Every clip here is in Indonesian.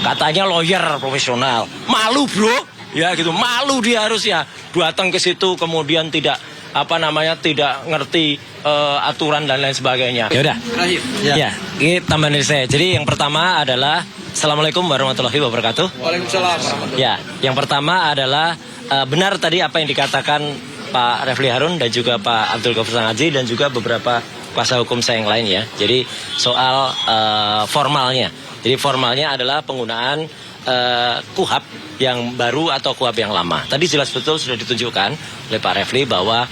Katanya lawyer profesional. Malu bro, ya gitu. Malu dia harusnya datang ke situ kemudian tidak tidak ngerti aturan dan lain sebagainya. Ya udah. Ya, ini tambahan dari saya. Jadi yang pertama adalah Assalamualaikum warahmatullahi wabarakatuh. Waalaikumsalam. Ya, yang pertama adalah benar tadi apa yang dikatakan Pak Refli Harun dan juga Pak Abdul Ghafur Sangaji dan juga beberapa kuasa hukum saya yang lain ya. Jadi soal formalnya. Jadi formalnya adalah penggunaan KUHP yang baru atau KUHP yang lama. Tadi jelas betul sudah ditunjukkan oleh Pak Refli bahwa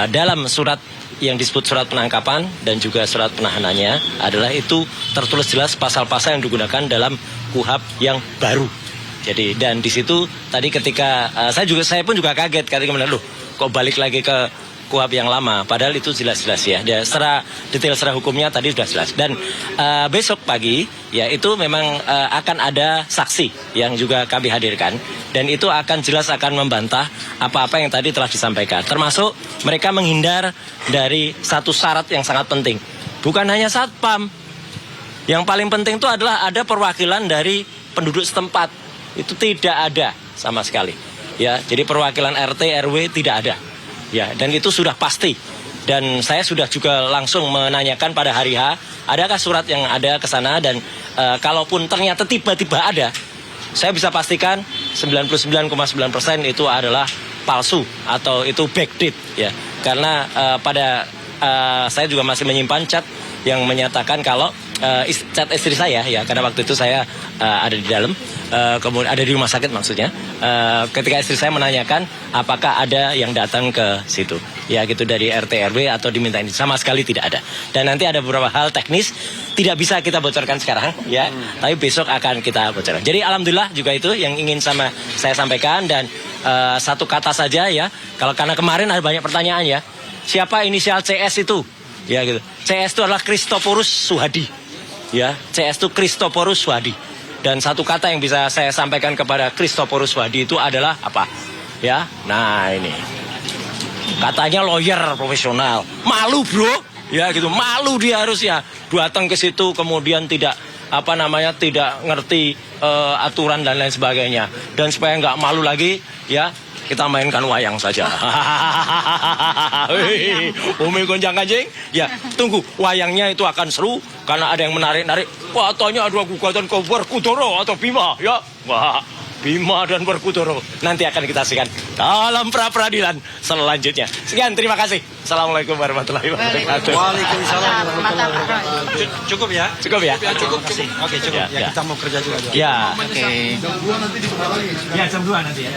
dalam surat yang disebut surat penangkapan dan juga surat penahanannya adalah itu tertulis jelas pasal-pasal yang digunakan dalam KUHP yang baru. Jadi dan di situ tadi ketika saya pun juga kaget ketika loh kok balik lagi ke KUHP yang lama, padahal itu jelas-jelas ya. Secara detail secara hukumnya tadi sudah jelas. Dan besok pagi ya itu memang akan ada saksi yang juga kami hadirkan dan itu akan jelas akan membantah apa-apa yang tadi telah disampaikan. Termasuk mereka menghindar dari satu syarat yang sangat penting. Bukan hanya satpam. Yang paling penting itu adalah ada perwakilan dari penduduk setempat. Itu tidak ada sama sekali. Ya, jadi perwakilan RT RW tidak ada. Ya, dan itu sudah pasti. Dan saya sudah juga langsung menanyakan pada hari H, adakah surat yang ada ke sana dan kalaupun ternyata tiba-tiba ada, saya bisa pastikan 99,9% itu adalah palsu atau itu backdate ya. Karena saya juga masih menyimpan chat yang menyatakan kalau chat istri saya ya, karena waktu itu saya ada di dalam, kemudian ada di rumah sakit maksudnya. Ketika istri saya menanyakan apakah ada yang datang ke situ, ya gitu dari RT RW atau diminta ini, sama sekali tidak ada. Dan nanti ada beberapa hal teknis tidak bisa kita bocorkan sekarang, ya, tapi besok akan kita bocorkan. Jadi alhamdulillah juga itu yang ingin saya sampaikan dan satu kata saja ya, karena kemarin ada banyak pertanyaan ya, siapa inisial CS itu? Ya gitu. CS itu adalah Christophorus Suhadi. Ya, CS itu Christophorus Suhadi. Dan satu kata yang bisa saya sampaikan kepada Christophorus Suhadi itu adalah apa? Ya. Nah, ini. Katanya lawyer profesional. Malu, bro. Ya gitu. Malu dia harusnya datang ke situ kemudian tidak tidak ngerti aturan dan lain sebagainya. Dan supaya nggak malu lagi, ya kita mainkan wayang saja. Umi gonjang kanjing. Ya, tunggu. Wayangnya itu akan seru karena ada yang menarik-narik. Katanya ada gugatan ke Werkudara atau Bima, ya. Wah, Bima dan Werkudara. Nanti akan kita saksikan dalam pra-peradilan selanjutnya. Sekian, terima kasih. Assalamualaikum warahmatullahi wabarakatuh. Waalaikumsalam warahmatullahi wabarakatuh. Cukup ya? Cukup ya? Cukup. Oke, cukup. Ya, kita mau kerja juga. Ya, oke. Jam 2 nanti dibuka lagi. Ya, jam 2 nanti ya.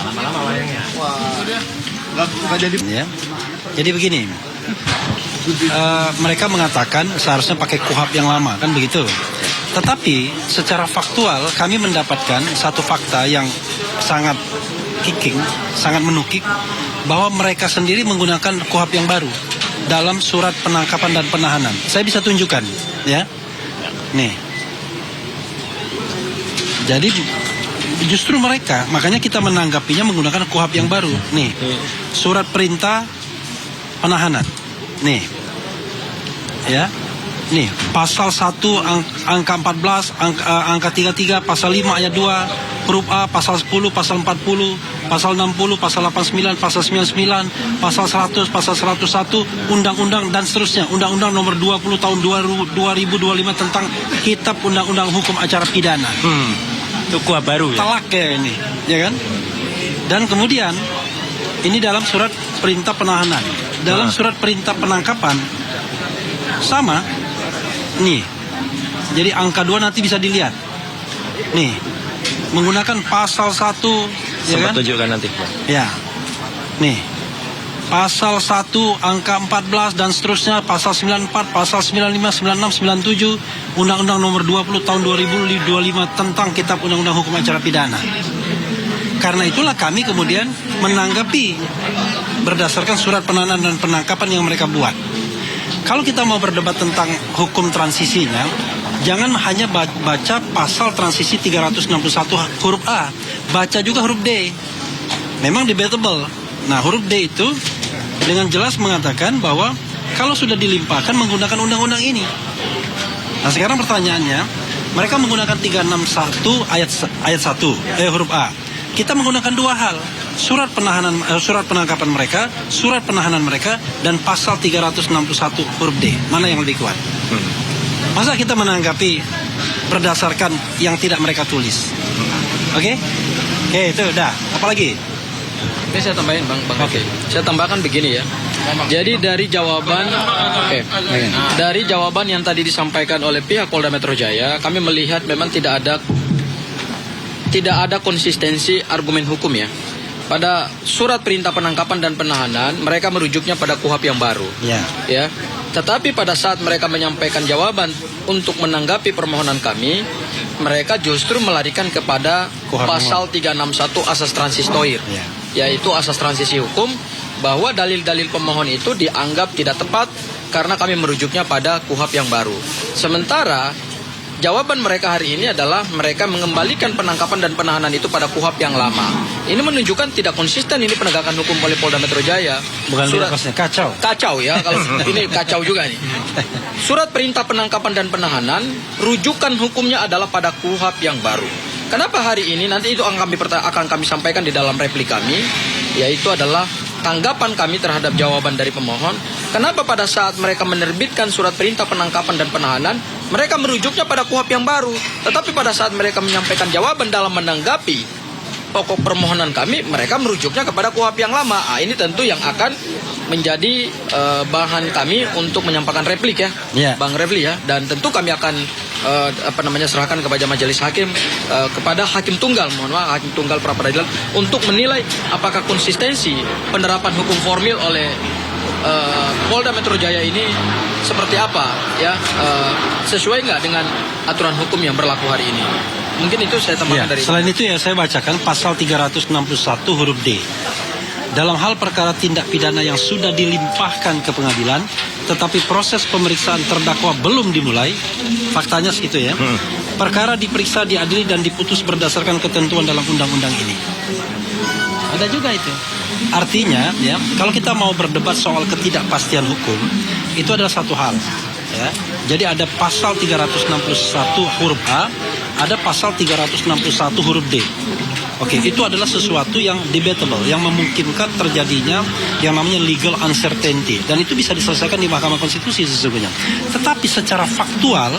Lama-lama wayangnya. Wah. Nggak jadi. Ya. Jadi begini. Mereka mengatakan seharusnya pakai KUHP yang lama, kan begitu. Tetapi secara faktual kami mendapatkan satu fakta yang sangat sangat menukik, bahwa mereka sendiri menggunakan KUHP yang baru dalam surat penangkapan dan penahanan. Saya bisa tunjukkan, ya. Nih. Jadi justru mereka, makanya kita menanggapinya menggunakan KUHP yang baru. Nih, surat perintah penahanan. Nih, ya. Nih, pasal 1 angka 14, angka 33, pasal 5 ayat 2, huruf A, pasal 10, pasal 40, pasal 60, pasal 89, pasal 99, pasal 100, pasal 101, undang-undang dan seterusnya. Undang-undang nomor 20 tahun 2025 tentang Kitab Undang-Undang Hukum Acara Pidana. Itu KUHP baru ya? Telak ya ini, ya kan? Dan kemudian ini dalam surat perintah penahanan. Dalam surat perintah penangkapan sama. Nih. Jadi angka 2 nanti bisa dilihat. Nih. Menggunakan pasal 1, ya kan? Tunjukkan nanti. Ya. Nih. Pasal 1 angka 14 dan seterusnya, pasal 94, pasal 95, 96, 97, Undang-Undang nomor 20 tahun 2025 tentang Kitab Undang-Undang Hukum Acara Pidana. Karena itulah kami kemudian menanggapi berdasarkan surat penahanan dan penangkapan yang mereka buat. Kalau kita mau berdebat tentang hukum transisinya, jangan hanya baca pasal transisi 361 huruf A, baca juga huruf D. Memang debatable. Nah, huruf D itu dengan jelas mengatakan bahwa kalau sudah dilimpahkan menggunakan undang-undang ini. Nah, sekarang pertanyaannya, Mereka menggunakan 361 ayat 1 huruf A. Kita menggunakan dua hal, surat penangkapan mereka, surat penahanan mereka, dan pasal 361 huruf D. Mana yang lebih kuat? Masa kita menanggapi berdasarkan yang tidak mereka tulis? Oke, itu udah. Apalagi? Ini saya tambahin Bang. Oke. Saya tambahkan begini ya. Jadi dari jawaban dari jawaban yang tadi disampaikan oleh pihak Polda Metro Jaya, kami melihat memang tidak ada konsistensi argumen hukum ya. Pada surat perintah penangkapan dan penahanan, mereka merujuknya pada KUHP yang baru. Ya. Tetapi pada saat mereka menyampaikan jawaban untuk menanggapi permohonan kami, mereka justru melarikan kepada pasal 361 asas transistoir, yaitu asas transisi hukum, bahwa dalil-dalil pemohon itu dianggap tidak tepat karena kami merujuknya pada KUHP yang baru. Sementara jawaban mereka hari ini adalah mereka mengembalikan penangkapan dan penahanan itu pada KUHP yang lama. Ini menunjukkan tidak konsisten ini penegakan hukum oleh Polda Metro Jaya. Bukan kacau. Kacau ya, kalau ini kacau juga nih. Surat perintah penangkapan dan penahanan, rujukan hukumnya adalah pada KUHP yang baru. Kenapa hari ini, nanti itu akan kami sampaikan di dalam replik kami, yaitu adalah tanggapan kami terhadap jawaban dari pemohon. Kenapa pada saat mereka menerbitkan surat perintah penangkapan dan penahanan, mereka merujuknya pada KUHP yang baru. Tetapi pada saat mereka menyampaikan jawaban dalam menanggapi pokok permohonan kami, mereka merujuknya kepada KUHP yang lama. Ini tentu yang akan menjadi bahan kami untuk menyampaikan replik ya, Bang Refli ya. Dan tentu kami akan serahkan kepada majelis hakim, kepada hakim tunggal, hakim tunggal pra peradilan untuk menilai apakah konsistensi penerapan hukum formil oleh Polda Metro Jaya ini seperti apa ya, sesuai nggak dengan aturan hukum yang berlaku hari ini. Mungkin itu saya tambahkan dari. Selain itu ya, saya bacakan pasal 361 huruf D. Dalam hal perkara tindak pidana yang sudah dilimpahkan ke pengadilan, tetapi proses pemeriksaan terdakwa belum dimulai, faktanya segitu ya. Perkara diperiksa, diadili, dan diputus berdasarkan ketentuan dalam undang-undang ini. Ada juga itu. Artinya ya, kalau kita mau berdebat soal ketidakpastian hukum, itu adalah satu hal ya. Jadi ada pasal 361 huruf A, ada pasal 361 huruf D. Oke, itu adalah sesuatu yang debatable, yang memungkinkan terjadinya yang namanya legal uncertainty, dan itu bisa diselesaikan di Mahkamah Konstitusi sesungguhnya. Tetapi secara faktual,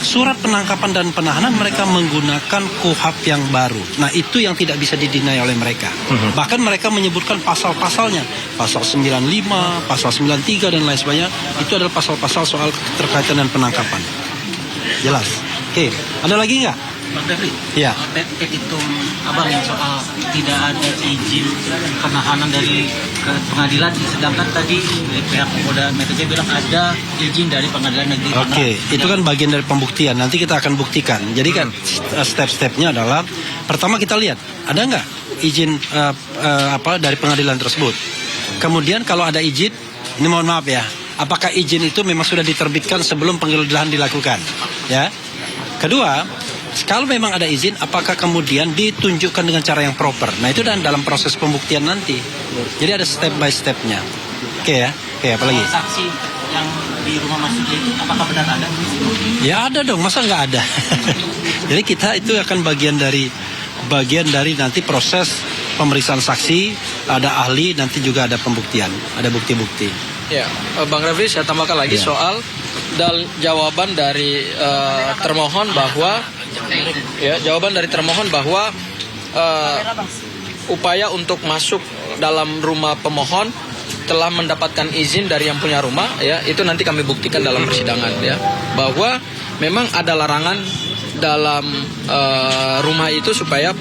surat penangkapan dan penahanan mereka menggunakan KUHP yang baru. Nah, itu yang tidak bisa didinai oleh mereka. Bahkan mereka menyebutkan pasal-pasalnya, pasal 95, pasal 93 dan lain sebagainya. Itu adalah pasal-pasal soal keterkaitan dan penangkapan. Jelas. Oke, ada lagi nggak? Bang Refli, ya. Itu abang yang soal tidak ada izin penahanan dari pengadilan, sedangkan tadi pihak Polda Metro Jaya bilang ada izin dari pengadilan negeri. Oke, itu kan bagian dari pembuktian. Nanti kita akan buktikan. Jadi kan step-stepnya adalah pertama kita lihat ada nggak izin dari pengadilan tersebut. Kemudian kalau ada izin, ini mohon maaf ya, apakah izin itu memang sudah diterbitkan sebelum penggeledahan dilakukan? Ya. Kedua, kalau memang ada izin, apakah kemudian ditunjukkan dengan cara yang proper? Nah, itu dan dalam proses pembuktian nanti. Jadi ada step by stepnya. Oke ya. Oke, apalagi? Saksi yang di rumah Mas Sugeng itu apakah benar ada? Ya ada dong, masa nggak ada? Jadi kita itu akan bagian dari nanti proses pemeriksaan saksi, ada ahli, nanti juga ada pembuktian, ada bukti-bukti. Ya, Bang Refli, saya tambahkan lagi soal jawaban dari termohon bahwa upaya untuk masuk dalam rumah pemohon telah mendapatkan izin dari yang punya rumah ya, itu nanti kami buktikan dalam persidangan ya, bahwa memang ada larangan dalam rumah itu supaya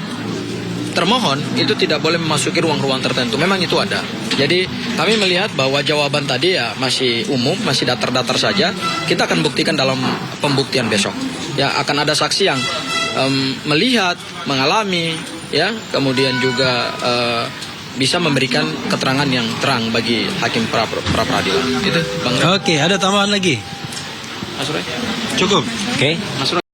termohon itu tidak boleh memasuki ruang-ruang tertentu. Memang itu ada. Jadi kami melihat bahwa jawaban tadi ya masih umum, masih datar-datar saja. Kita akan buktikan dalam pembuktian besok. Ya, akan ada saksi yang melihat, mengalami, ya, kemudian juga bisa memberikan keterangan yang terang bagi hakim pra peradilan. Itu, Bang. Oke, ada tambahan lagi? Mas Roy? Cukup. Oke. Mas Roy.